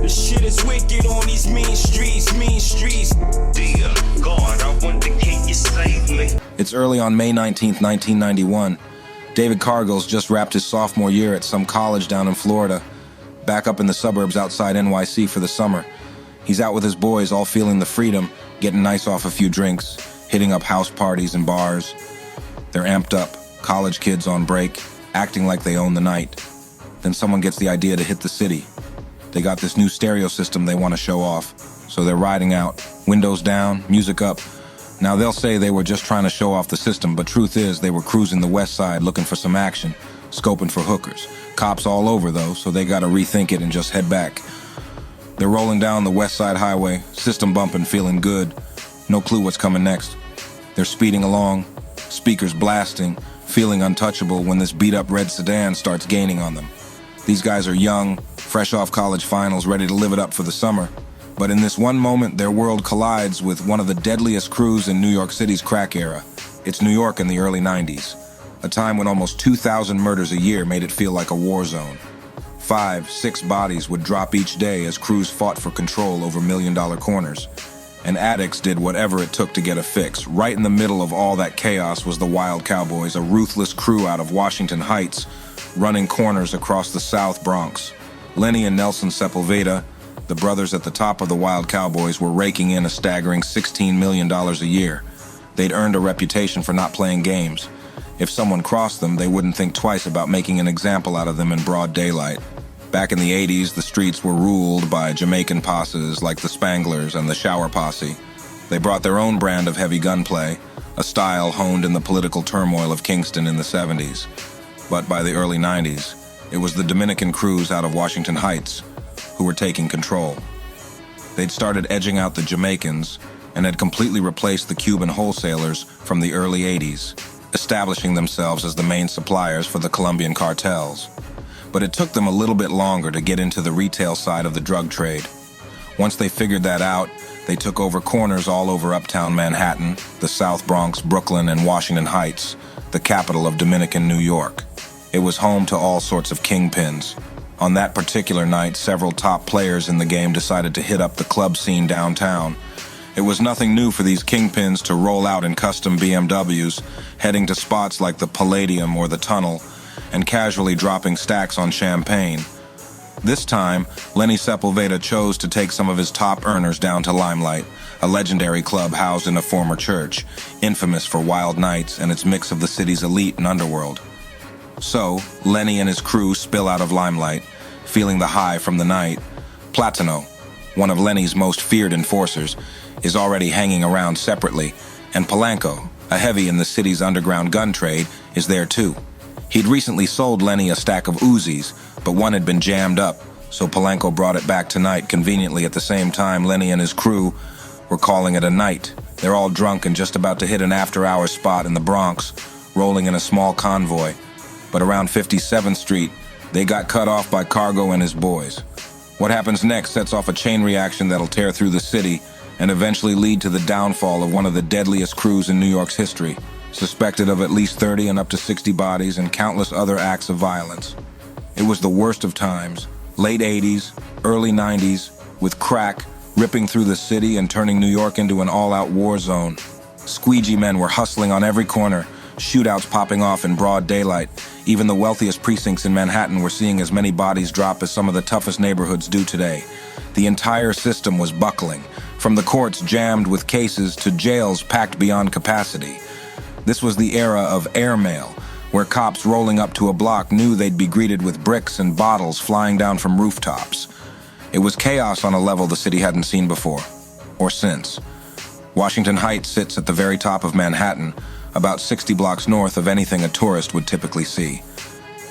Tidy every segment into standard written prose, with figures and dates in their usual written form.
The shit is wicked on these mean streets, mean streets. Dear God, I wonder can you save me? It's early on May 19th, 1991. David Cargill's just wrapped his sophomore year at some college down in Florida, back up in the suburbs outside NYC for the summer. He's out with his boys, all feeling the freedom, getting nice off a few drinks, hitting up house parties and bars. They're amped up, college kids on break, acting like they own the night. Then someone gets the idea to hit the city. They got this new stereo system they want to show off, so they're riding out, windows down, music up. Now they'll say they were just trying to show off the system, but truth is they were cruising the west side looking for some action, scoping for hookers. Cops all over though, so they gotta rethink it and just head back. They're rolling down the west side highway, system bumping, feeling good. No clue what's coming next. They're speeding along, speakers blasting, feeling untouchable when this beat-up red sedan starts gaining on them. These guys are young, fresh off college finals, ready to live it up for the summer. But in this one moment, their world collides with one of the deadliest crews in New York City's crack era. It's New York in the early 90s, a time when almost 2,000 murders a year made it feel like a war zone. 5, 6 bodies would drop each day as crews fought for control over million-dollar corners. And addicts did whatever it took to get a fix. Right in the middle of all that chaos was the Wild Cowboys, a ruthless crew out of Washington Heights, running corners across the South Bronx. Lenny and Nelson Sepulveda, the brothers at the top of the Wild Cowboys, were raking in a staggering $16 million a year. They'd earned a reputation for not playing games. If someone crossed them, they wouldn't think twice about making an example out of them in broad daylight. Back in the 80s, the streets were ruled by Jamaican posses like the Spanglers and the Shower Posse. They brought their own brand of heavy gunplay, a style honed in the political turmoil of Kingston in the 70s. But by the early 90s, it was the Dominican crews out of Washington Heights who were taking control. They'd started edging out the Jamaicans and had completely replaced the Cuban wholesalers from the early 80s, establishing themselves as the main suppliers for the Colombian cartels. But it took them a little bit longer to get into the retail side of the drug trade. Once they figured that out, they took over corners all over uptown Manhattan, the South Bronx, Brooklyn, and Washington Heights, the capital of Dominican New York. It was home to all sorts of kingpins. On that particular night, several top players in the game decided to hit up the club scene downtown. It was nothing new for these kingpins to roll out in custom BMWs, heading to spots like the Palladium or the Tunnel, and casually dropping stacks on champagne. This time, Lenny Sepulveda chose to take some of his top earners down to Limelight, a legendary club housed in a former church, infamous for wild nights and its mix of the city's elite and underworld. So, Lenny and his crew spill out of Limelight, feeling the high from the night. Platano, one of Lenny's most feared enforcers, is already hanging around separately, and Polanco, a heavy in the city's underground gun trade, is there too. He'd recently sold Lenny a stack of Uzis, but one had been jammed up, so Polanco brought it back tonight conveniently at the same time Lenny and his crew were calling it a night. They're all drunk and just about to hit an after-hours spot in the Bronx, rolling in a small convoy. But around 57th Street, they got cut off by Cargo and his boys. What happens next sets off a chain reaction that'll tear through the city and eventually lead to the downfall of one of the deadliest crews in New York's history, suspected of at least 30 and up to 60 bodies and countless other acts of violence. It was the worst of times, late 80s, early 90s, with crack ripping through the city and turning New York into an all-out war zone. Squeegee men were hustling on every corner, shootouts popping off in broad daylight. Even the wealthiest precincts in Manhattan were seeing as many bodies drop as some of the toughest neighborhoods do today. The entire system was buckling, from the courts jammed with cases to jails packed beyond capacity. This was the era of airmail, where cops rolling up to a block knew they'd be greeted with bricks and bottles flying down from rooftops. It was chaos on a level the city hadn't seen before, or since. Washington Heights sits at the very top of Manhattan, about 60 blocks north of anything a tourist would typically see.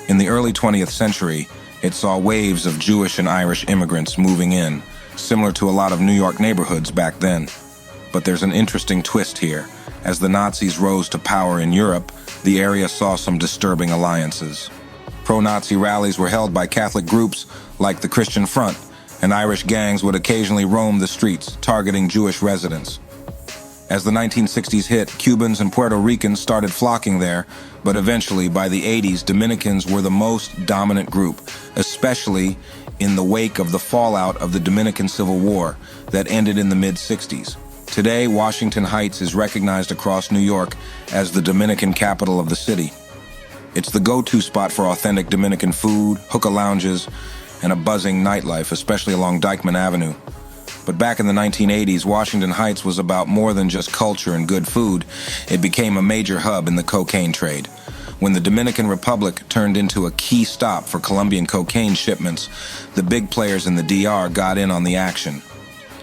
In the early 20th century, it saw waves of Jewish and Irish immigrants moving in, similar to a lot of New York neighborhoods back then. But there's an interesting twist here. As the Nazis rose to power in Europe, the area saw some disturbing alliances. Pro-Nazi rallies were held by Catholic groups like the Christian Front, and Irish gangs would occasionally roam the streets, targeting Jewish residents. As the 1960s hit, Cubans and Puerto Ricans started flocking there, but eventually, by the 80s, Dominicans were the most dominant group, especially especially in the wake of the fallout of the Dominican Civil War that ended in the mid-60s. Today, Washington Heights is recognized across New York as the Dominican capital of the city. It's the go-to spot for authentic Dominican food, hookah lounges, and a buzzing nightlife, especially along Dyckman Avenue. But back in the 1980s, Washington Heights was about more than just culture and good food. It became a major hub in the cocaine trade. When the Dominican Republic turned into a key stop for Colombian cocaine shipments, the big players in the DR got in on the action.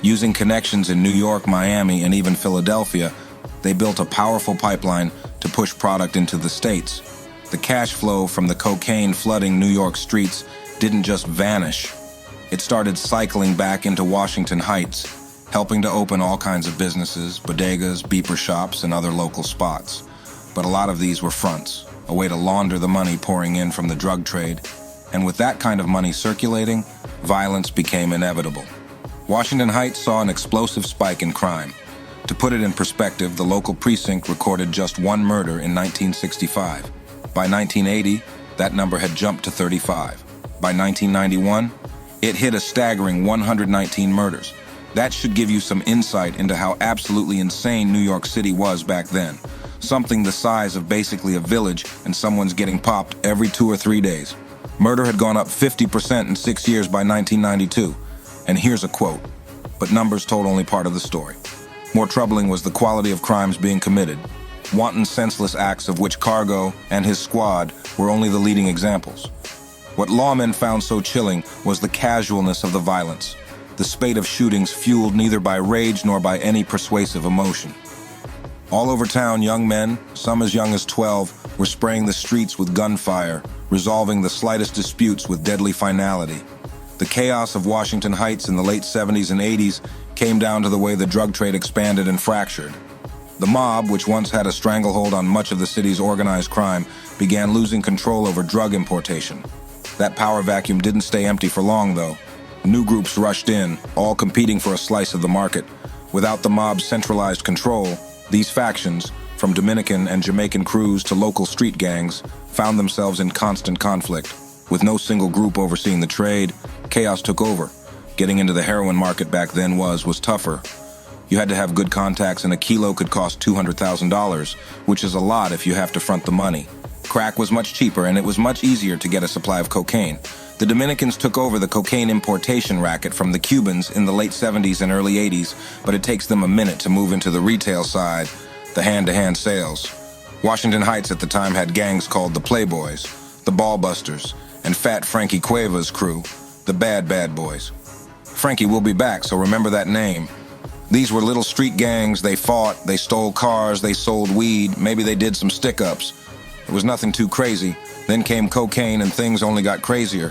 Using connections in New York, Miami, and even Philadelphia, they built a powerful pipeline to push product into the States. The cash flow from the cocaine flooding New York streets didn't just vanish. It started cycling back into Washington Heights, helping to open all kinds of businesses, bodegas, beeper shops, and other local spots. But a lot of these were fronts, a way to launder the money pouring in from the drug trade. And with that kind of money circulating, violence became inevitable. Washington Heights saw an explosive spike in crime. To put it in perspective, the local precinct recorded just one murder in 1965. By 1980, that number had jumped to 35. By 1991, it hit a staggering 119 murders. That should give you some insight into how absolutely insane New York City was back then. Something the size of basically a village, and someone's getting popped every 2 or 3 days. Murder had gone up 50% in 6 years by 1992. And here's a quote, but numbers told only part of the story. More troubling was the quality of crimes being committed. Wanton, senseless acts of which Cargo and his squad were only the leading examples. What lawmen found so chilling was the casualness of the violence, the spate of shootings fueled neither by rage nor by any persuasive emotion. All over town, young men, some as young as 12, were spraying the streets with gunfire, resolving the slightest disputes with deadly finality. The chaos of Washington Heights in the late 70s and 80s came down to the way the drug trade expanded and fractured. The mob, which once had a stranglehold on much of the city's organized crime, began losing control over drug importation. That power vacuum didn't stay empty for long, though. New groups rushed in, all competing for a slice of the market. Without the mob's centralized control, these factions, from Dominican and Jamaican crews to local street gangs, found themselves in constant conflict. With no single group overseeing the trade, chaos took over. Getting into the heroin market back then was tougher. You had to have good contacts, and a kilo could cost $200,000, which is a lot if you have to front the money. Crack was much cheaper, and it was much easier to get a supply of cocaine. The Dominicans took over the cocaine importation racket from the Cubans in the late 70s and early 80s, but it takes them a minute to move into the retail side, the hand-to-hand sales. Washington Heights at the time had gangs called the Playboys, the Ballbusters, and Fat Frankie Cueva's crew, the Bad Boys. Frankie will be back, so remember that name. These were little street gangs. They fought, they stole cars, they sold weed, maybe they did some stick-ups. It was nothing too crazy. Then came cocaine and things only got crazier.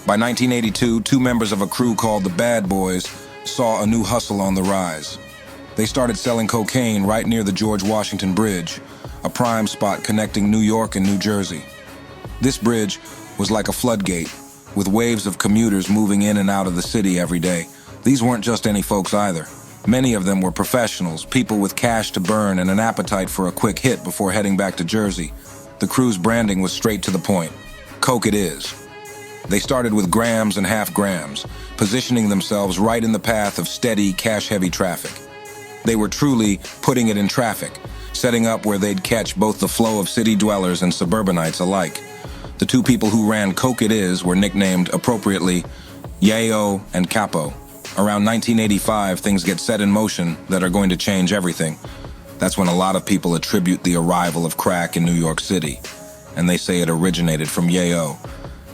By 1982, 2 members of a crew called the Bad Boys saw a new hustle on the rise. They started selling cocaine right near the George Washington Bridge, a prime spot connecting New York and New Jersey. This bridge was like a floodgate, with waves of commuters moving in and out of the city every day. These weren't just any folks either. Many of them were professionals, people with cash to burn and an appetite for a quick hit before heading back to Jersey. The crew's branding was straight to the point. Coke it is. They started with grams and half grams, positioning themselves right in the path of steady, cash-heavy traffic. They were truly putting it in traffic, setting up where they'd catch both the flow of city dwellers and suburbanites alike. The 2 people who ran Coke It Is were nicknamed, appropriately, Yayo and Capo. Around 1985, things get set in motion that are going to change everything. That's when a lot of people attribute the arrival of crack in New York City, and they say it originated from Yayo.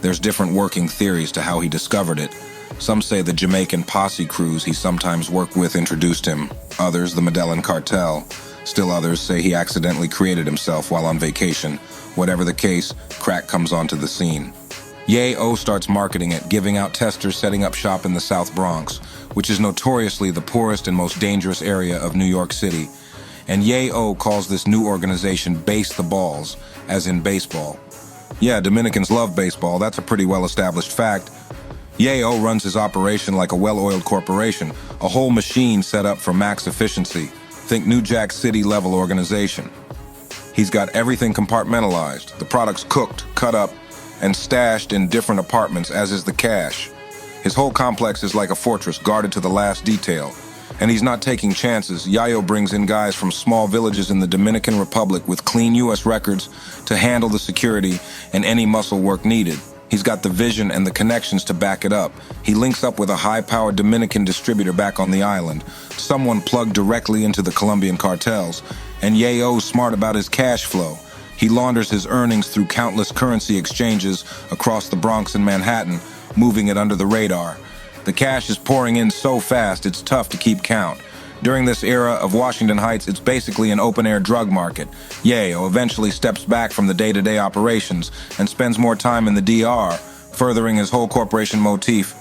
There's different working theories to how he discovered it. Some say the Jamaican posse crews he sometimes worked with introduced him. Others, the Medellin cartel. Still others say he accidentally created himself while on vacation. Whatever the case, crack comes onto the scene. Yayo starts marketing it, giving out testers, setting up shop in the South Bronx, which is notoriously the poorest and most dangerous area of New York City. And Yayo calls this new organization Base the Balls, as in baseball. Yeah, Dominicans love baseball, that's a pretty well-established fact. Yayo runs his operation like a well-oiled corporation, a whole machine set up for max efficiency. Think New Jack City-level organization. He's got everything compartmentalized. The product's cooked, cut up, and stashed in different apartments, as is the cash. His whole complex is like a fortress, guarded to the last detail. And he's not taking chances. Yayo brings in guys from small villages in the Dominican Republic with clean U.S. records to handle the security and any muscle work needed. He's got the vision and the connections to back it up. He links up with a high-powered Dominican distributor back on the island, someone plugged directly into the Colombian cartels. And Yayo's smart about his cash flow. He launders his earnings through countless currency exchanges across the Bronx and Manhattan, moving it under the radar. The cash is pouring in so fast, it's tough to keep count. During this era of Washington Heights, it's basically an open-air drug market. Yayo eventually steps back from the day-to-day operations and spends more time in the DR, furthering his whole corporation motif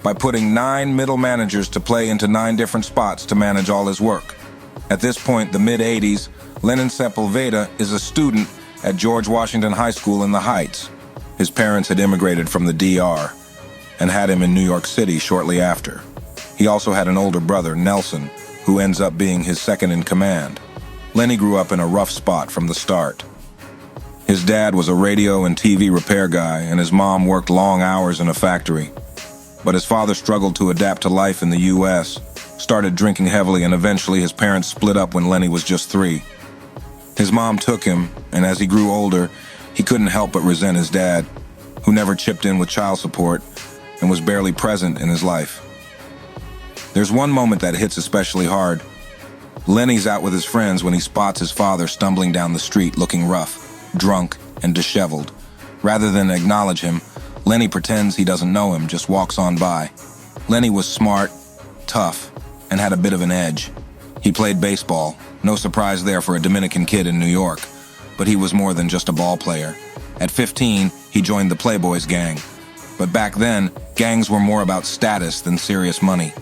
by putting 9 middle managers to play into 9 different spots to manage all his work. At this point, the mid-'80s, Lenin Sepulveda is a student at George Washington High School in the Heights. His parents had immigrated from the DR and had him in New York City shortly after. He also had an older brother, Nelson, who ends up being his second in command. Lenny grew up in a rough spot from the start. His dad was a radio and TV repair guy, and his mom worked long hours in a factory. But his father struggled to adapt to life in the U.S., started drinking heavily, and eventually his parents split up when Lenny was just 3. His mom took him, and as he grew older, he couldn't help but resent his dad, who never chipped in with child support and was barely present in his life. There's one moment that hits especially hard. Lenny's out with his friends when he spots his father stumbling down the street looking rough, drunk, and disheveled. Rather than acknowledge him, Lenny pretends he doesn't know him, just walks on by. Lenny was smart, tough, and had a bit of an edge. He played baseball, no surprise there for a Dominican kid in New York, but he was more than just a ball player. At 15, he joined the Playboys gang. But back then, gangs were more about status than serious money.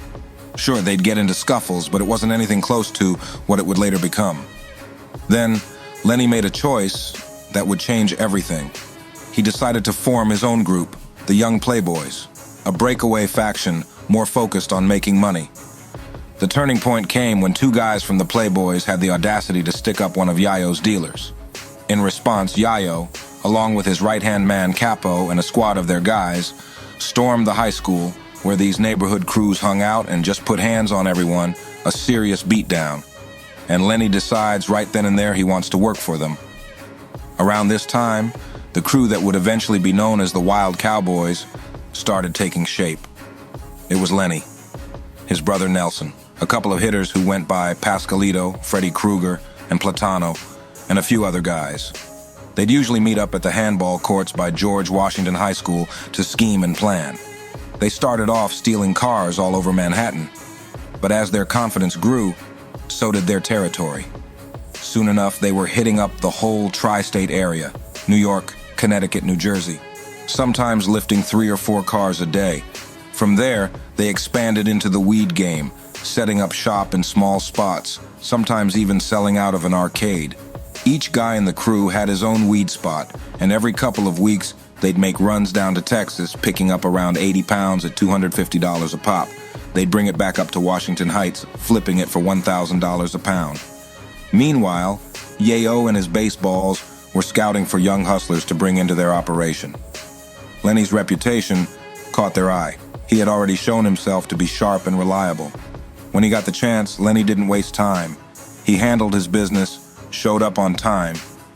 Sure, they'd get into scuffles, but it wasn't anything close to what it would later become. Then, Lenny made a choice that would change everything. He decided to form his own group, the Young Playboys, a breakaway faction more focused on making money. The turning point came when 2 guys from the Playboys had the audacity to stick up one of Yayo's dealers. In response, Yayo, along with his right-hand man Capo and a squad of their guys, stormed the high school where these neighborhood crews hung out and just put hands on everyone, a serious beatdown. And Lenny decides right then and there he wants to work for them. Around this time, the crew that would eventually be known as the Wild Cowboys started taking shape. It was Lenny, his brother Nelson, a couple of hitters who went by Pascalito, Freddy Krueger, and Platano, and a few other guys. They'd usually meet up at the handball courts by George Washington High School to scheme and plan. They started off stealing cars all over Manhattan, but as their confidence grew, so did their territory. Soon enough, they were hitting up the whole tri-state area, New York, Connecticut, New Jersey, sometimes lifting 3 or 4 cars a day. From there, they expanded into the weed game, setting up shop in small spots, sometimes even selling out of an arcade. Each guy in the crew had his own weed spot, and every couple of weeks, they'd make runs down to Texas, picking up around 80 pounds at $250 a pop. They'd bring it back up to Washington Heights, flipping it for $1,000 a pound. Meanwhile, Yayo and his baseballs were scouting for young hustlers to bring into their operation. Lenny's reputation caught their eye. He had already shown himself to be sharp and reliable. When he got the chance, Lenny didn't waste time. He handled his business, showed up on time,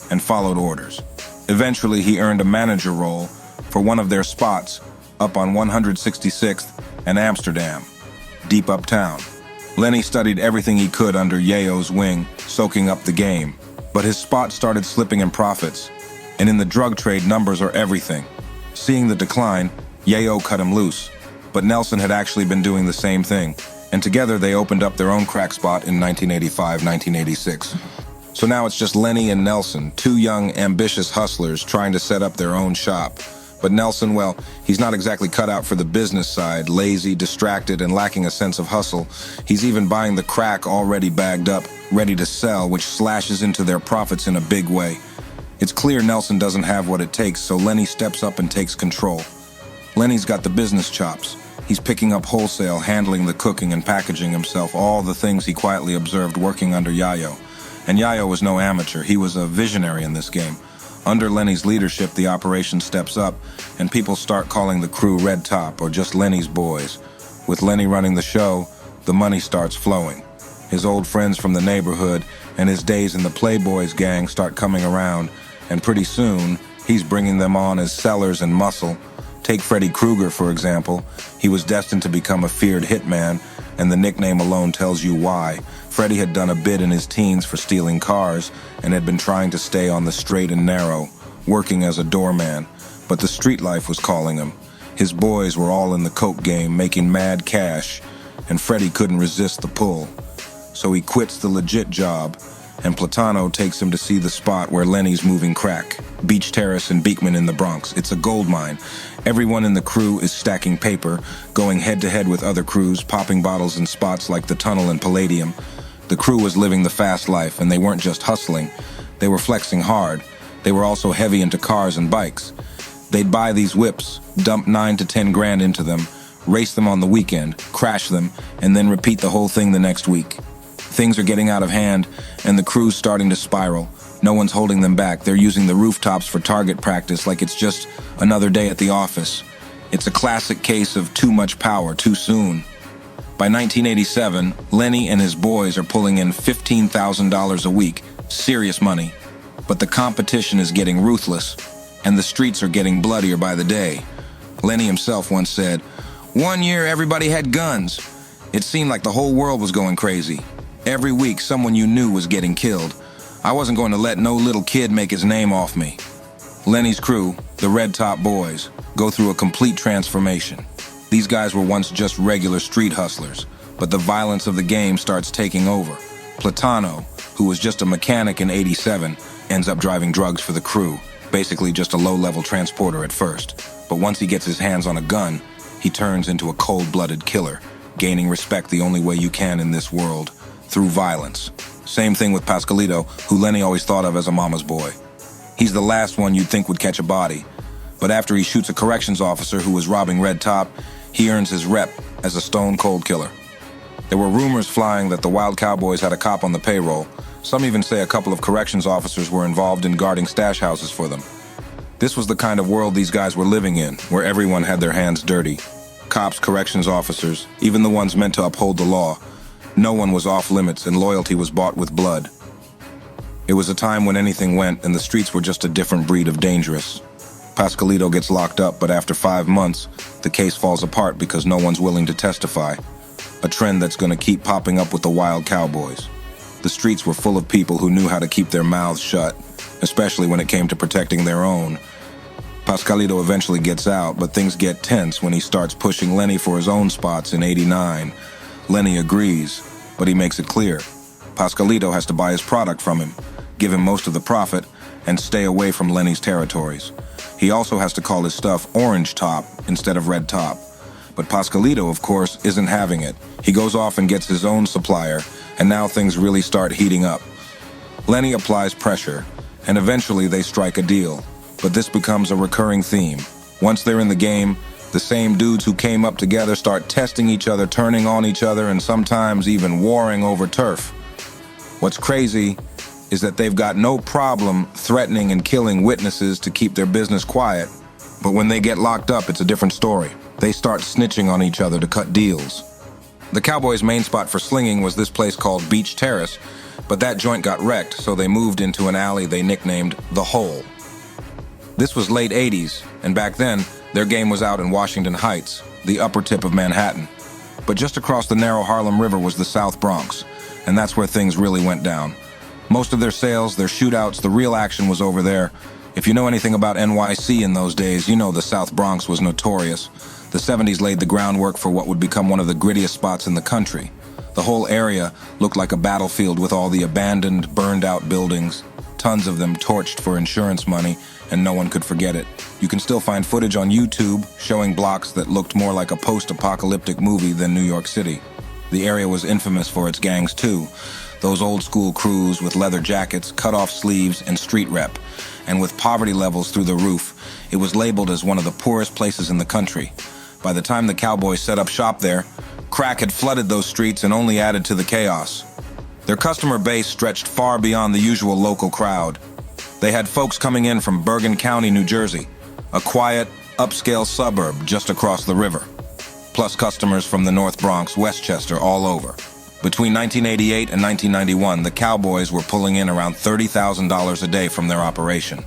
and followed orders. Eventually, he earned a manager role for one of their spots up on 166th and Amsterdam, deep uptown. Lenny studied everything he could under Yayo's wing, soaking up the game. But his spot started slipping in profits, and in the drug trade, numbers are everything. Seeing the decline, Yayo cut him loose. But Nelson had actually been doing the same thing, and together they opened up their own crack spot in 1985-1986. So now it's just Lenny and Nelson, 2 young, ambitious hustlers trying to set up their own shop. But Nelson, well, he's not exactly cut out for the business side, lazy, distracted, and lacking a sense of hustle. He's even buying the crack already bagged up, ready to sell, which slashes into their profits in a big way. It's clear Nelson doesn't have what it takes, so Lenny steps up and takes control. Lenny's got the business chops. He's picking up wholesale, handling the cooking and packaging himself, all the things he quietly observed working under Yayo. And Yayo was no amateur. He was a visionary in this game. Under Lenny's leadership, the operation steps up, and people start calling the crew Red Top or just Lenny's boys. With Lenny running the show, the money starts flowing. His old friends from the neighborhood and his days in the Playboys gang start coming around, and pretty soon, he's bringing them on as sellers and muscle. Take Freddy Krueger, for example. He was destined to become a feared hitman, and the nickname alone tells you why. Freddy had done a bid in his teens for stealing cars and had been trying to stay on the straight and narrow, working as a doorman. But the street life was calling him. His boys were all in the coke game, making mad cash, and Freddy couldn't resist the pull. So he quits the legit job, and Platano takes him to see the spot where Lenny's moving crack. Beach Terrace and Beekman in the Bronx. It's a gold mine. Everyone in the crew is stacking paper, going head-to-head with other crews, popping bottles in spots like the Tunnel and Palladium. The crew was living the fast life, and they weren't just hustling. They were flexing hard. They were also heavy into cars and bikes. They'd buy these whips, dump 9 to 10 grand into them, race them on the weekend, crash them, and then repeat the whole thing the next week. Things are getting out of hand, and the crew's starting to spiral. No one's holding them back. They're using the rooftops for target practice like it's just another day at the office. It's a classic case of too much power too soon. By 1987, Lenny and his boys are pulling in $15,000 a week. Serious money. But the competition is getting ruthless, and the streets are getting bloodier by the day. Lenny himself once said, "One year everybody had guns. It seemed like the whole world was going crazy. Every week someone you knew was getting killed. I wasn't going to let no little kid make his name off me." Lenny's crew, the Red Top Boys, go through a complete transformation. These guys were once just regular street hustlers, but the violence of the game starts taking over. Platano, who was just a mechanic in '87, ends up driving drugs for the crew, basically just a low-level transporter at first. But once he gets his hands on a gun, he turns into a cold-blooded killer, gaining respect the only way you can in this world, through violence. Same thing with Pascalito, who Lenny always thought of as a mama's boy. He's the last one you'd think would catch a body, but after he shoots a corrections officer who was robbing Red Top, he earns his rep as a stone-cold killer. There were rumors flying that the Wild Cowboys had a cop on the payroll. Some even say a couple of corrections officers were involved in guarding stash houses for them. This was the kind of world these guys were living in, where everyone had their hands dirty. Cops, corrections officers, even the ones meant to uphold the law. No one was off limits, and loyalty was bought with blood. It was a time when anything went, and the streets were just a different breed of dangerous. Pascalito gets locked up, but after 5 months, the case falls apart because no one's willing to testify. A trend that's going to keep popping up with the Wild Cowboys. The streets were full of people who knew how to keep their mouths shut, especially when it came to protecting their own. Pascalito eventually gets out, but things get tense when he starts pushing Lenny for his own spots in '89. Lenny agrees, but he makes it clear. Pascalito has to buy his product from him, give him most of the profit, and stay away from Lenny's territories. He also has to call his stuff Orange Top instead of Red Top. But Pascalito, of course, isn't having it. He goes off and gets his own supplier, and now things really start heating up. Lenny applies pressure, and eventually they strike a deal. But this becomes a recurring theme. Once they're in the game, the same dudes who came up together start testing each other, turning on each other, and sometimes even warring over turf. What's crazy is that they've got no problem threatening and killing witnesses to keep their business quiet. But when they get locked up, it's a different story. They start snitching on each other to cut deals. The Cowboys' main spot for slinging was this place called Beach Terrace, but that joint got wrecked, so they moved into an alley they nicknamed The Hole. This was late '80s, and back then, their game was out in Washington Heights, the upper tip of Manhattan. But just across the narrow Harlem River was the South Bronx, and that's where things really went down. Most of their sales, their shootouts, the real action was over there. If you know anything about NYC in those days, you know the South Bronx was notorious. The '70s laid the groundwork for what would become one of the grittiest spots in the country. The whole area looked like a battlefield with all the abandoned, burned-out buildings, tons of them torched for insurance money, and no one could forget it. You can still find footage on YouTube showing blocks that looked more like a post-apocalyptic movie than New York City. The area was infamous for its gangs too. Those old-school crews with leather jackets, cut-off sleeves, and street rep. And with poverty levels through the roof, it was labeled as one of the poorest places in the country. By the time the Cowboys set up shop there, crack had flooded those streets and only added to the chaos. Their customer base stretched far beyond the usual local crowd. They had folks coming in from Bergen County, New Jersey, a quiet, upscale suburb just across the river, plus customers from the North Bronx, Westchester, all over. Between 1988 and 1991, the Cowboys were pulling in around $30,000 a day from their operation.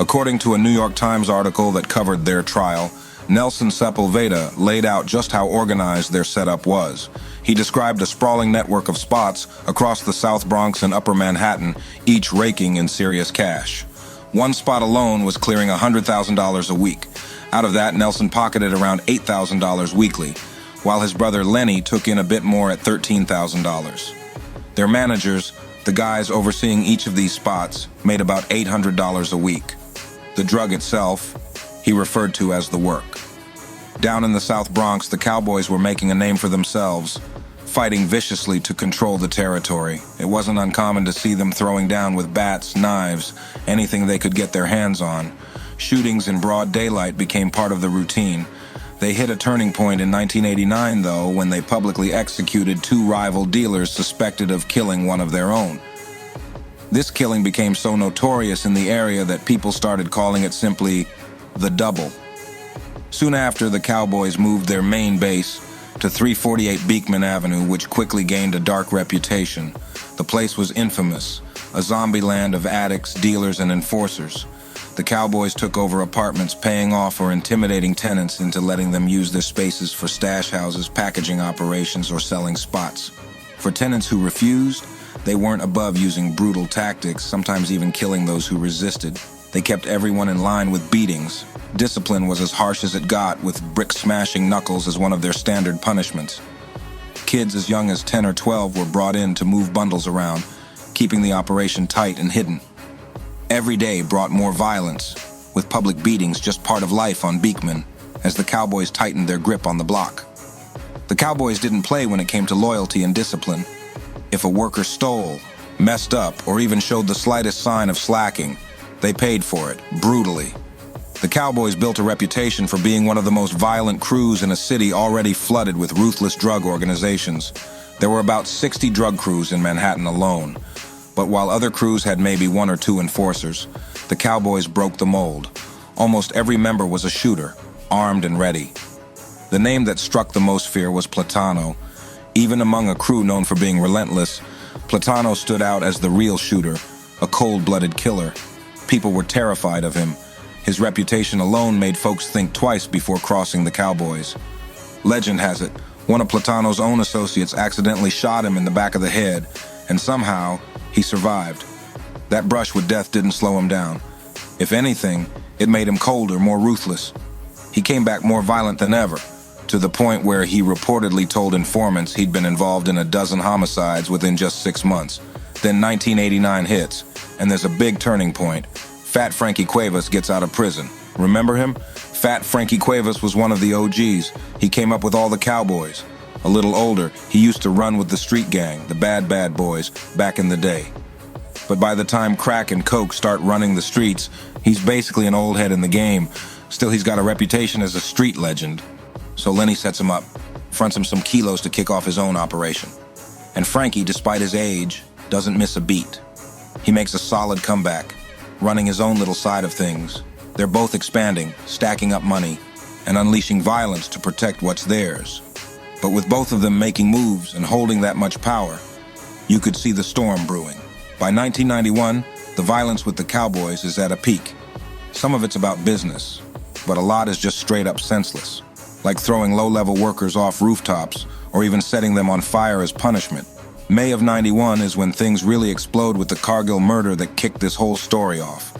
According to a New York Times article that covered their trial, Nelson Sepulveda laid out just how organized their setup was. He described a sprawling network of spots across the South Bronx and Upper Manhattan, each raking in serious cash. One spot alone was clearing $100,000 a week. Out of that, Nelson pocketed around $8,000 weekly, while his brother Lenny took in a bit more at $13,000. Their managers, the guys overseeing each of these spots, made about $800 a week. The drug itself, he referred to as the work. Down in the South Bronx, the Cowboys were making a name for themselves, fighting viciously to control the territory. It wasn't uncommon to see them throwing down with bats, knives, anything they could get their hands on. Shootings in broad daylight became part of the routine. They hit a turning point in 1989, though, when they publicly executed two rival dealers suspected of killing one of their own. This killing became so notorious in the area that people started calling it simply the Double. Soon after, the Cowboys moved their main base to 348 Beekman Avenue, which quickly gained a dark reputation. The place was infamous, a zombie land of addicts, dealers, and enforcers. The Cowboys took over apartments, paying off or intimidating tenants into letting them use their spaces for stash houses, packaging operations, or selling spots. For tenants who refused, they weren't above using brutal tactics, sometimes even killing those who resisted. They kept everyone in line with beatings. Discipline was as harsh as it got, with brick-smashing knuckles as one of their standard punishments. Kids as young as 10 or 12 were brought in to move bundles around, keeping the operation tight and hidden. Every day brought more violence, with public beatings just part of life on Beekman, as the Cowboys tightened their grip on the block. The Cowboys didn't play when it came to loyalty and discipline. If a worker stole, messed up, or even showed the slightest sign of slacking, they paid for it, brutally. The Cowboys built a reputation for being one of the most violent crews in a city already flooded with ruthless drug organizations. There were about 60 drug crews in Manhattan alone. But while other crews had maybe one or two enforcers, the Cowboys broke the mold. Almost every member was a shooter, armed and ready. The name that struck the most fear was Platano. Even among a crew known for being relentless, Platano stood out as the real shooter, a cold-blooded killer. People were terrified of him. His reputation alone made folks think twice before crossing the Cowboys. Legend has it, one of Platano's own associates accidentally shot him in the back of the head, and somehow, he survived. That brush with death didn't slow him down. If anything, it made him colder, more ruthless. He came back more violent than ever, to the point where he reportedly told informants he'd been involved in a dozen homicides within just 6 months. Then 1989 hits, and there's a big turning point. Fat Frankie Cuevas gets out of prison. Remember him? Fat Frankie Cuevas was one of the OGs. He came up with all the Cowboys. A little older, he used to run with the street gang, the Bad Boys, back in the day. But by the time crack and coke start running the streets, he's basically an old head in the game. Still, he's got a reputation as a street legend. So Lenny sets him up, fronts him some kilos to kick off his own operation. And Frankie, despite his age, doesn't miss a beat. He makes a solid comeback, running his own little side of things. They're both expanding, stacking up money, and unleashing violence to protect what's theirs. But with both of them making moves and holding that much power, you could see the storm brewing. By 1991, the violence with the Cowboys is at a peak. Some of it's about business, but a lot is just straight up senseless, like throwing low-level workers off rooftops or even setting them on fire as punishment. May of '91 is when things really explode with the Cargill murder that kicked this whole story off.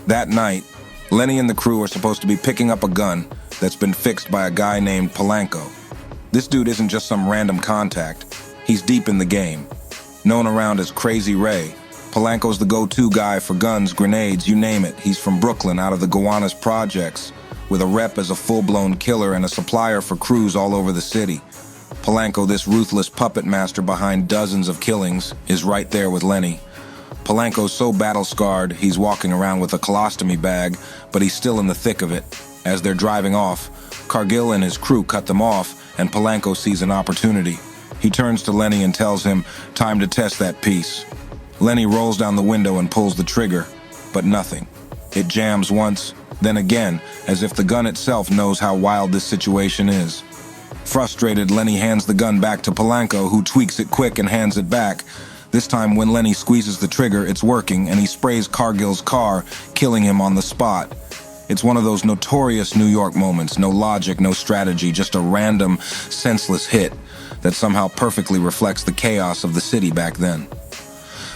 That night, Lenny and the crew are supposed to be picking up a gun that's been fixed by a guy named Polanco. This dude isn't just some random contact. He's deep in the game. Known around as Crazy Ray, Polanco's the go-to guy for guns, grenades, you name it. He's from Brooklyn, out of the Gowanus projects, with a rep as a full-blown killer and a supplier for crews all over the city. Polanco, this ruthless puppet master behind dozens of killings, is right there with Lenny. Polanco's so battle-scarred, he's walking around with a colostomy bag, but he's still in the thick of it. As they're driving off, Cargill and his crew cut them off, and Polanco sees an opportunity. He turns to Lenny and tells him, time to test that piece. Lenny rolls down the window and pulls the trigger. but nothing. It jams once, then again, as if the gun itself knows how wild this situation is. Frustrated, Lenny hands the gun back to Polanco, who tweaks it quick and hands it back. This time, when Lenny squeezes the trigger, it's working, and he sprays Cargill's car, killing him on the spot. It's one of those notorious New York moments, no logic, no strategy, just a random, senseless hit that somehow perfectly reflects the chaos of the city back then.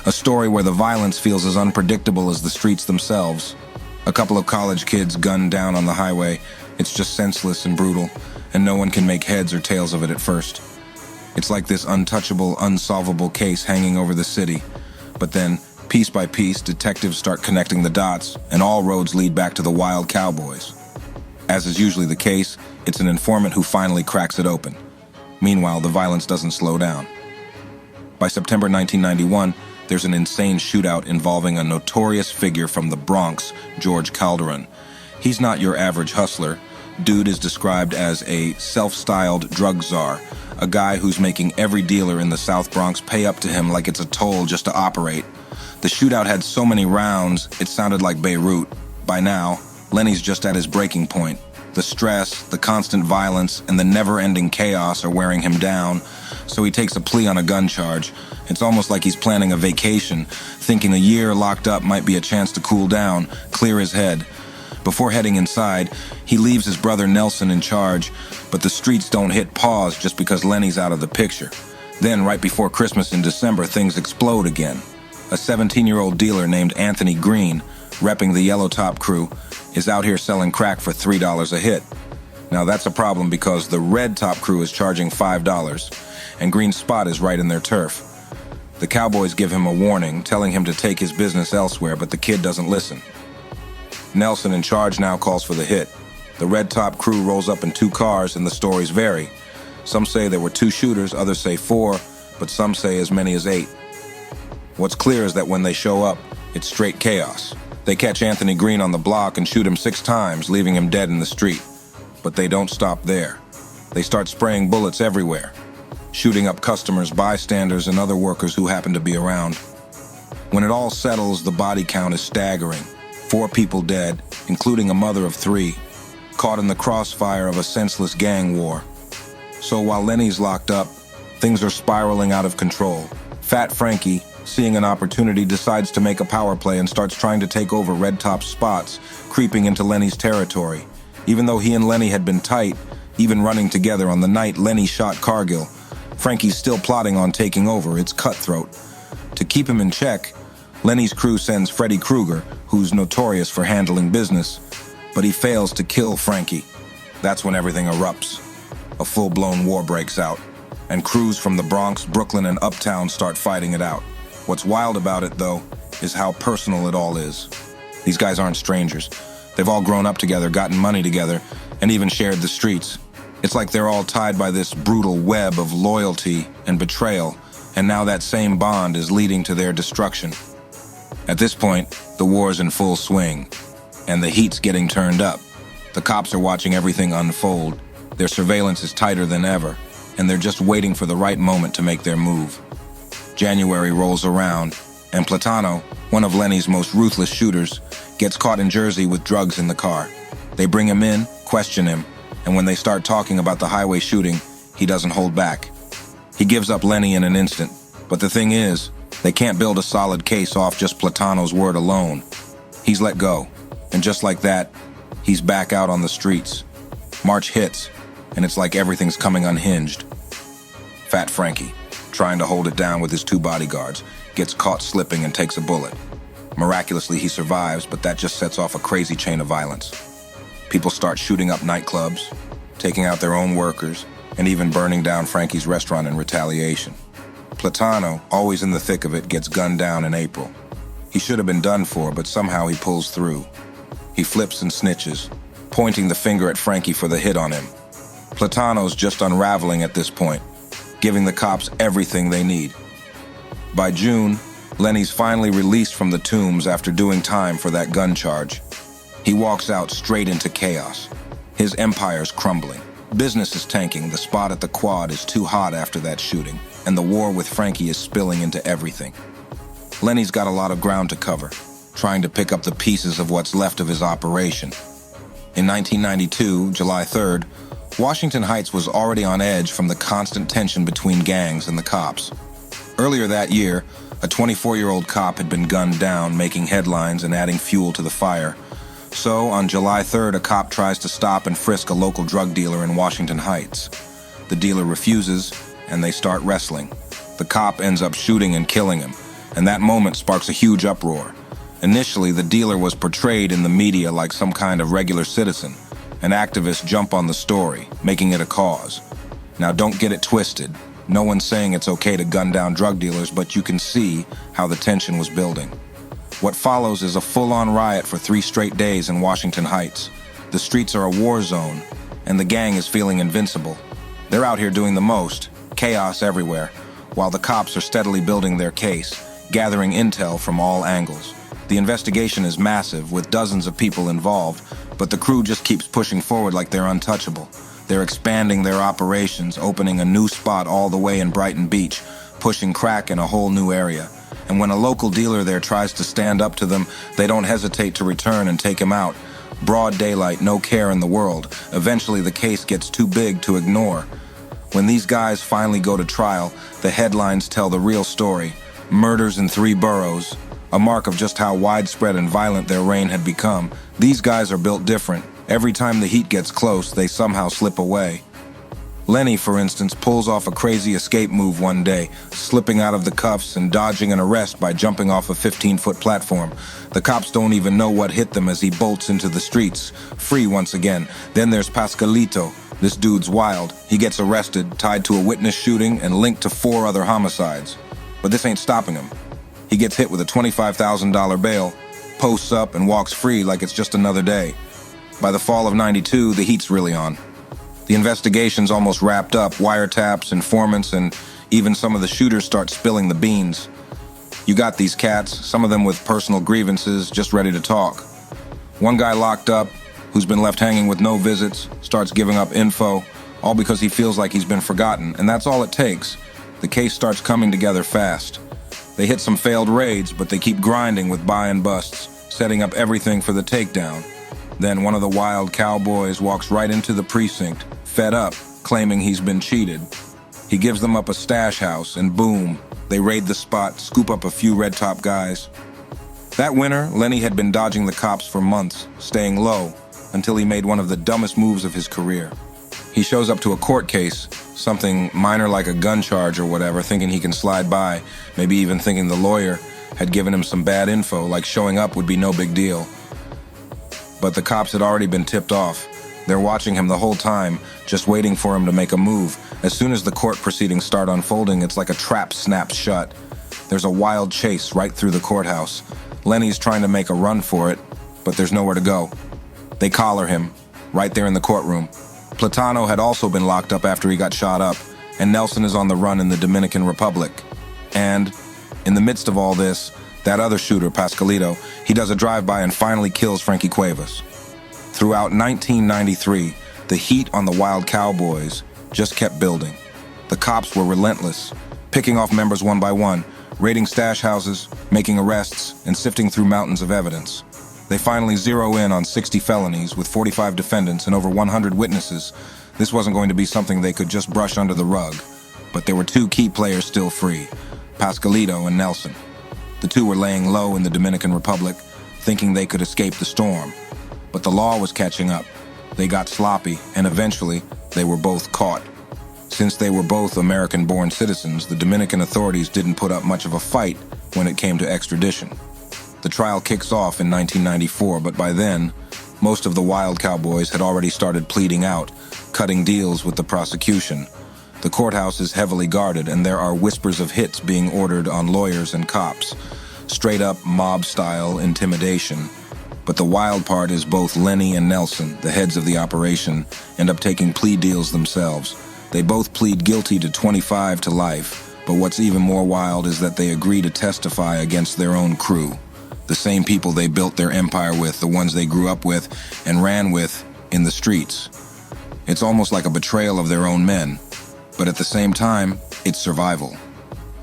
A story where the violence feels as unpredictable as the streets themselves. A couple of college kids gunned down on the highway. It's just senseless and brutal, and no one can make heads or tails of it at first. It's like this untouchable, unsolvable case hanging over the city. But then, piece by piece, detectives start connecting the dots, and all roads lead back to the wild Cowboys. As is usually the case, it's an informant who finally cracks it open. Meanwhile, the violence doesn't slow down. By September 1991, there's an insane shootout involving a notorious figure from the Bronx, George Calderon. He's not your average hustler. Dude is described as a self-styled drug czar, a guy who's making every dealer in the South Bronx pay up to him like it's a toll just to operate. The shootout had so many rounds, it sounded like Beirut. By now, Lenny's just at his breaking point. The stress, the constant violence, and the never-ending chaos are wearing him down, so he takes a plea on a gun charge. It's almost like he's planning a vacation, thinking a year locked up might be a chance to cool down, clear his head. Before heading inside, he leaves his brother Nelson in charge, but the streets don't hit pause just because Lenny's out of the picture. Then, right before Christmas in December, things explode again. A 17-year-old dealer named Anthony Green, repping the Yellow Top crew, is out here selling crack for $3 a hit. Now that's a problem because the Red Top crew is charging $5, and Green's spot is right in their turf. The Cowboys give him a warning, telling him to take his business elsewhere, but the kid doesn't listen. Nelson, in charge now, calls for the hit. The Red Top crew rolls up in 2 cars, and the stories vary. Some say there were 2 shooters, others say 4, but some say as many as 8. What's clear is that when they show up, it's straight chaos. They catch Anthony Green on the block and shoot him 6 times, leaving him dead in the street. But they don't stop there. They start spraying bullets everywhere, shooting up customers, bystanders, and other workers who happen to be around. When it all settles, the body count is staggering. 4 people dead, including a mother of 3, caught in the crossfire of a senseless gang war. So while Lenny's locked up, things are spiraling out of control. Fat Frankie, seeing an opportunity, decides to make a power play and starts trying to take over Red Top's spots, creeping into Lenny's territory. Even though he and Lenny had been tight, even running together on the night Lenny shot Cargill, Frankie's still plotting on taking over. It's cutthroat. To keep him in check, Lenny's crew sends Freddy Krueger, who's notorious for handling business, but he fails to kill Frankie. That's when everything erupts. A full-blown war breaks out, and crews from the Bronx, Brooklyn, and Uptown start fighting it out. What's wild about it, though, is how personal it all is. These guys aren't strangers. They've all grown up together, gotten money together, and even shared the streets. It's like they're all tied by this brutal web of loyalty and betrayal, and now that same bond is leading to their destruction. At this point, the war's in full swing, and the heat's getting turned up. The cops are watching everything unfold. Their surveillance is tighter than ever, and they're just waiting for the right moment to make their move. January rolls around, and Platano, one of Lenny's most ruthless shooters, gets caught in Jersey with drugs in the car. They bring him in, question him, and when they start talking about the highway shooting, he doesn't hold back. He gives up Lenny in an instant, but the thing is, they can't build a solid case off just Platano's word alone. He's let go, and just like that, he's back out on the streets. March hits, and it's like everything's coming unhinged. Fat Frankie, trying to hold it down with his 2 bodyguards, gets caught slipping and takes a bullet. Miraculously, he survives, but that just sets off a crazy chain of violence. People start shooting up nightclubs, taking out their own workers, and even burning down Frankie's restaurant in retaliation. Platano, always in the thick of it, gets gunned down in April. He should have been done for, but somehow he pulls through. He flips and snitches, pointing the finger at Frankie for the hit on him. Platano's just unraveling at this point, giving the cops everything they need. By June, Lenny's finally released from the tombs after doing time for that gun charge. He walks out straight into chaos. His empire's crumbling. Business is tanking, the spot at the quad is too hot after that shooting, and the war with Frankie is spilling into everything. Lenny's got a lot of ground to cover. trying to pick up the pieces of what's left of his operation. In 1992, July 3rd, Washington Heights was already on edge from the constant tension between gangs and the cops. Earlier that year, a 24-year-old cop had been gunned down, making headlines and adding fuel to the fire. So, on July 3rd, a cop tries to stop and frisk a local drug dealer in Washington Heights. The dealer refuses, and they start wrestling. The cop ends up shooting and killing him, and that moment sparks a huge uproar. Initially, the dealer was portrayed in the media like some kind of regular citizen, and activists jump on the story, making it a cause. Now, don't get it twisted. No one's saying it's okay to gun down drug dealers, but you can see how the tension was building. What follows is a full-on riot for 3 straight days in Washington Heights. The streets are a war zone, and the gang is feeling invincible. They're out here doing the most, chaos everywhere, while the cops are steadily building their case, gathering intel from all angles. The investigation is massive, with dozens of people involved, but the crew just keeps pushing forward like they're untouchable. They're expanding their operations, opening a new spot all the way in Brighton Beach, pushing crack in a whole new area. And when a local dealer there tries to stand up to them, they don't hesitate to return and take him out. Broad daylight, no care in the world. Eventually the case gets too big to ignore. When these guys finally go to trial, the headlines tell the real story. Murders in 3 boroughs, a mark of just how widespread and violent their reign had become. These guys are built different. Every time the heat gets close, they somehow slip away. Lenny, for instance, pulls off a crazy escape move one day, slipping out of the cuffs and dodging an arrest by jumping off a 15-foot platform. The cops don't even know what hit them as he bolts into the streets, free once again. Then there's Pascalito. This dude's wild. He gets arrested, tied to a witness shooting, and linked to 4 other homicides. But this ain't stopping him. He gets hit with a $25,000 bail, posts up, and walks free like it's just another day. By the fall of '92, the heat's really on. The investigation's almost wrapped up. Wiretaps, informants, and even some of the shooters start spilling the beans. You got these cats, some of them with personal grievances, just ready to talk. One guy locked up, who's been left hanging with no visits, starts giving up info, all because he feels like he's been forgotten, and that's all it takes. The case starts coming together fast. They hit some failed raids, but they keep grinding with buy and busts, setting up everything for the takedown. Then one of the wild Cowboys walks right into the precinct, fed up, claiming he's been cheated. He gives them up a stash house, and boom, they raid the spot, scoop up a few red top guys. That winter, Lenny had been dodging the cops for months, staying low, until he made one of the dumbest moves of his career. He shows up to a court case, something minor like a gun charge or whatever, thinking he can slide by, maybe even thinking the lawyer had given him some bad info, like showing up would be no big deal. But the cops had already been tipped off. They're watching him the whole time, just waiting for him to make a move. As soon as the court proceedings start unfolding, it's like a trap snaps shut. There's a wild chase right through the courthouse. Lenny's trying to make a run for it, but there's nowhere to go. They collar him, right there in the courtroom. Platano had also been locked up after he got shot up, and Nelson is on the run in the Dominican Republic. And, in the midst of all this, that other shooter, Pascalito, he does a drive-by and finally kills Frankie Cuevas. Throughout 1993, the heat on the wild Cowboys just kept building. The cops were relentless, picking off members one by one, raiding stash houses, making arrests, and sifting through mountains of evidence. They finally zero in on 60 felonies with 45 defendants and over 100 witnesses. This wasn't going to be something they could just brush under the rug. But there were 2 key players still free, Pascalito and Nelson. The 2 were laying low in the Dominican Republic, thinking they could escape the storm. But the law was catching up. They got sloppy, and eventually, they were both caught. Since they were both American-born citizens, the Dominican authorities didn't put up much of a fight when it came to extradition. The trial kicks off in 1994, but by then, most of the wild Cowboys had already started pleading out, cutting deals with the prosecution. The courthouse is heavily guarded, and there are whispers of hits being ordered on lawyers and cops. Straight-up mob-style intimidation. But the wild part is both Lenny and Nelson, the heads of the operation, end up taking plea deals themselves. They both plead guilty to 25 to life, but what's even more wild is that they agree to testify against their own crew. The same people they built their empire with, the ones they grew up with and ran with in the streets. It's almost like a betrayal of their own men. But at the same time, it's survival.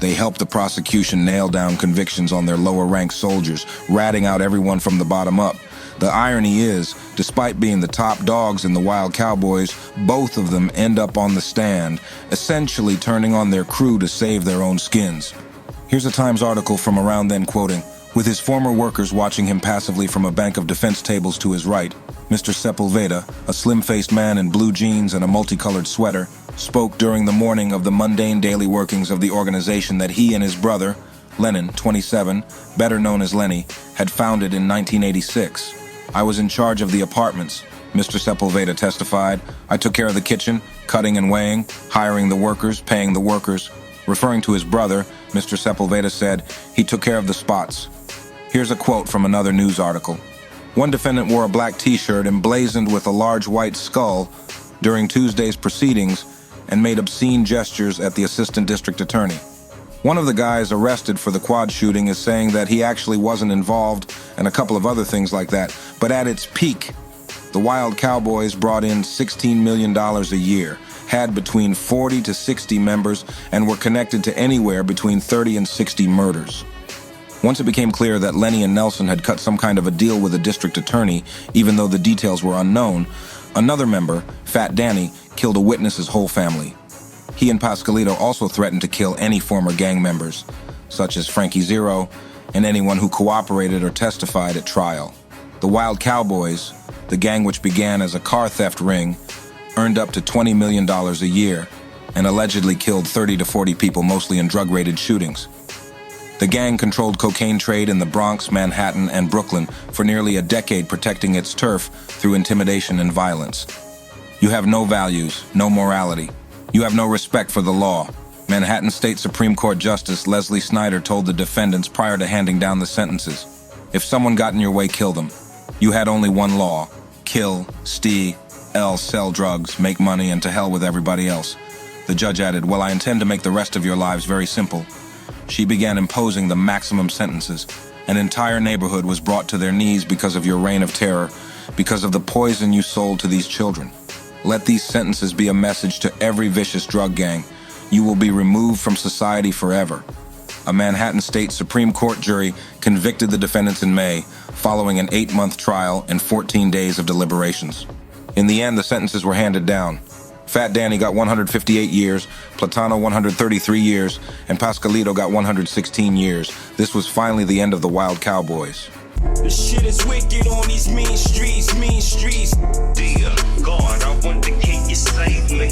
They helped the prosecution nail down convictions on their lower-ranked soldiers, ratting out everyone from the bottom up. The irony is, despite being the top dogs in the Wild Cowboys, both of them end up on the stand, essentially turning on their crew to save their own skins. Here's a Times article from around then quoting, "With his former workers watching him passively from a bank of defense tables to his right, Mr. Sepulveda, a slim-faced man in blue jeans and a multicolored sweater, spoke during the morning of the mundane daily workings of the organization that he and his brother, Lenin, 27, better known as Lenny, had founded in 1986. I was in charge of the apartments," Mr. Sepulveda testified. "I took care of the kitchen, cutting and weighing, hiring the workers, paying the workers." Referring to his brother, Mr. Sepulveda said he took care of the spots. Here's a quote from another news article. One defendant wore a black t-shirt emblazoned with a large white skull during Tuesday's proceedings and made obscene gestures at the assistant district attorney. One of the guys arrested for the quad shooting is saying that he actually wasn't involved and a couple of other things like that. But at its peak, the Wild Cowboys brought in $16 million a year, had between 40 to 60 members, and were connected to anywhere between 30 and 60 murders. Once it became clear that Lenny and Nelson had cut some kind of a deal with a district attorney, even though the details were unknown, another member, Fat Danny, killed a witness's whole family. He and Pascalito also threatened to kill any former gang members, such as Frankie Zero, and anyone who cooperated or testified at trial. The Wild Cowboys, the gang which began as a car theft ring, earned up to $20 million a year and allegedly killed 30 to 40 people, mostly in drug-related shootings. The gang controlled cocaine trade in the Bronx, Manhattan, and Brooklyn for nearly a decade, protecting its turf through intimidation and violence. You have no values, no morality. You have no respect for the law. Manhattan State Supreme Court Justice Leslie Snyder told the defendants prior to handing down the sentences, "If someone got in your way, kill them. You had only one law: kill, steal, sell drugs, make money, and to hell with everybody else." The judge added, "Well, I intend to make the rest of your lives very simple." She began imposing the maximum sentences. An entire neighborhood was brought to their knees because of your reign of terror, because of the poison you sold to these children. Let these sentences be a message to every vicious drug gang. You will be removed from society forever. A Manhattan State Supreme Court jury convicted the defendants in May, following an 8-month trial and 14 days of deliberations. In the end, the sentences were handed down. Fat Danny got 158 years, Platano 133 years, and Pascalito got 116 years. This was finally the end of the Wild Cowboys. The shit is wicked on these mean streets, mean streets. Dear God, I wonder, can you save me?